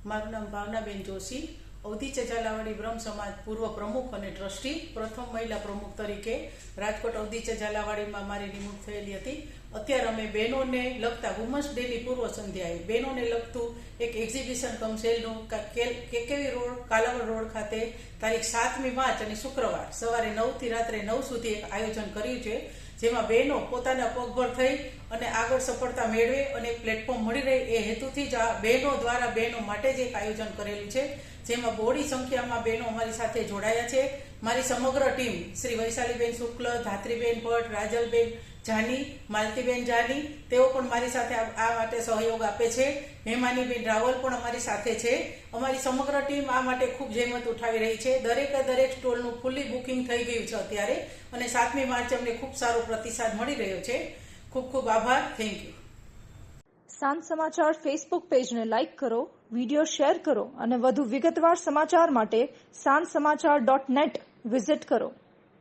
મારું નામ ભાવનાબેન જોશી, અવધીચા ઝાલાવાડી બ્રહ્મ સમાજ પૂર્વ પ્રમુખ અને ટ્રસ્ટી, પ્રથમ મહિલા પ્રમુખ તરીકે રાજકોટ અવધીચા ઝાલાવાડીમાં મારી નિમણૂક થયેલી હતી. અત્યારે અમે બહેનોને લગતા વુમન્સ ડેની પૂર્વ સંધ્યાએ બહેનોને લગતું એક એક્ઝિબિશન કમ સેલનું કેકેવી રોડ, કાલાવડ રોડ ખાતે તારીખ 7મી માર્ચ અને શુક્રવાર સવારે 9 થી રાત્રે 9 સુધી એક આયોજન કર્યું છે, જેમાં બહેનો પોતાના પગભર થઈ અને આગળ સફળતા મેળવે અને એક પ્લેટફોર્મ મળી રહે એ હેતુથી જ આ બહેનો દ્વારા બહેનો માટે જ એક આયોજન કરેલું છે, જેમાં બહોળી સંખ્યામાં બહેનો અમારી સાથે જોડાયા છે. મારી સમગ્ર ટીમ શ્રી વૈશાલીબેન શુક્લ, ધાત્રીબેન ભટ્ટ, રાજલબેન જાની, માલતીબેન જાની, તેઓ પણ મારી સાથે આ માટે સહયોગ આપે છે. હેમાનીબેન રાવલ પણ અમારી સાથે છે. અમારી સમગ્ર ટીમ આ માટે ખૂબ જહેમત ઉઠાવી રહી છે. દરેક સ્ટોલનું ફૂલ્લી બુકિંગ થઈ ગયું છે અત્યારે, અને 7મી માર્ચે અમને ખૂબ સારો પ્રતિસાદ મળી રહ્યો છે. ખૂબ ખૂબ આભાર. Thank you. સાંજ સમાચાર ફેસબુક પેજને લાઇક કરો, વિડીયો શેર કરો અને વધુ વિગતવાર સમાચાર માટે sanssamachar.net વિઝિટ કરો.